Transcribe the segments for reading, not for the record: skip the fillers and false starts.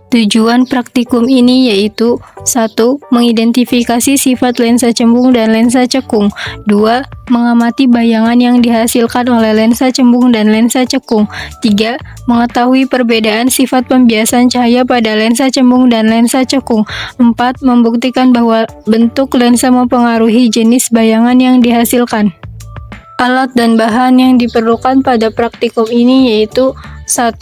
Tujuan praktikum ini yaitu 1. Mengidentifikasi sifat lensa cembung dan lensa cekung. 2. Mengamati bayangan yang dihasilkan oleh lensa cembung dan lensa cekung. 3. Mengetahui perbedaan sifat pembiasan cahaya pada lensa cembung dan lensa cekung. 4. Membuktikan bahwa bentuk lensa mempengaruhi jenis bayangan yang dihasilkan. Alat dan bahan yang diperlukan pada praktikum ini yaitu 1.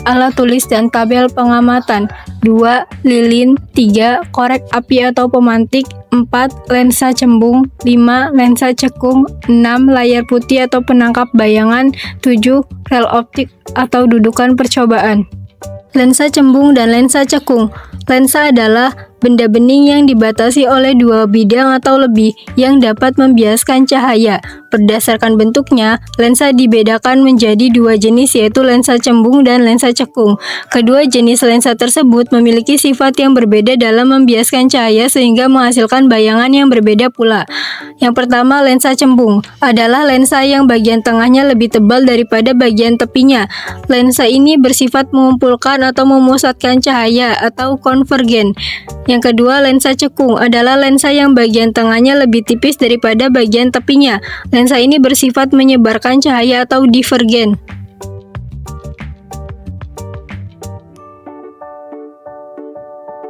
Alat tulis dan tabel pengamatan. 2. Lilin. 3. Korek api atau pemantik. 4. Lensa cembung. 5. Lensa cekung. 6. Layar putih atau penangkap bayangan. 7. Rel optik atau dudukan percobaan. Lensa cembung dan lensa cekung. Lensa adalah benda bening yang dibatasi oleh dua bidang atau lebih yang dapat membiaskan cahaya. Berdasarkan bentuknya, lensa dibedakan menjadi dua jenis yaitu lensa cembung dan lensa cekung. Kedua jenis lensa tersebut memiliki sifat yang berbeda dalam membiaskan cahaya sehingga menghasilkan bayangan yang berbeda pula. Yang pertama, lensa cembung adalah lensa yang bagian tengahnya lebih tebal daripada bagian tepinya. Lensa ini bersifat mengumpulkan atau memusatkan cahaya atau konvergen. Yang kedua, lensa cekung adalah lensa yang bagian tengahnya lebih tipis daripada bagian tepinya. Lensa ini bersifat menyebarkan cahaya atau divergen.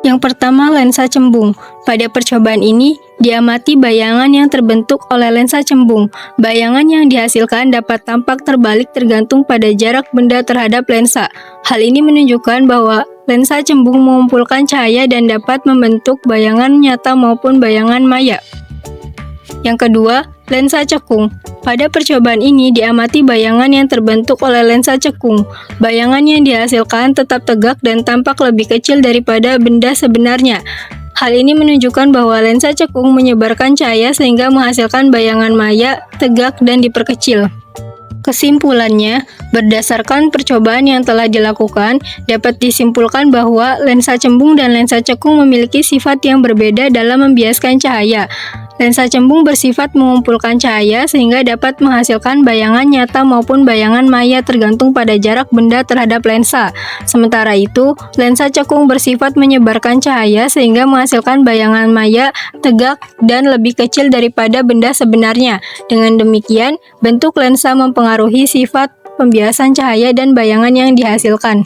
Yang pertama, lensa cembung. Pada percobaan ini, diamati bayangan yang terbentuk oleh lensa cembung. Bayangan yang dihasilkan dapat tampak terbalik tergantung pada jarak benda terhadap lensa. Hal ini menunjukkan bahwa lensa cembung mengumpulkan cahaya dan dapat membentuk bayangan nyata maupun bayangan maya. Yang kedua, lensa cekung. Pada percobaan ini diamati bayangan yang terbentuk oleh lensa cekung. Bayangan yang dihasilkan tetap tegak dan tampak lebih kecil daripada benda sebenarnya. Hal ini menunjukkan bahwa lensa cekung menyebarkan cahaya sehingga menghasilkan bayangan maya, tegak, dan diperkecil. Kesimpulannya, berdasarkan percobaan yang telah dilakukan, dapat disimpulkan bahwa lensa cembung dan lensa cekung memiliki sifat yang berbeda dalam membiaskan cahaya. Lensa cembung bersifat mengumpulkan cahaya sehingga dapat menghasilkan bayangan nyata maupun bayangan maya tergantung pada jarak benda terhadap lensa. Sementara itu, lensa cekung bersifat menyebarkan cahaya sehingga menghasilkan bayangan maya, tegak, dan lebih kecil daripada benda sebenarnya. Dengan demikian, bentuk lensa mempengaruhi sifat pembiasan cahaya dan bayangan yang dihasilkan.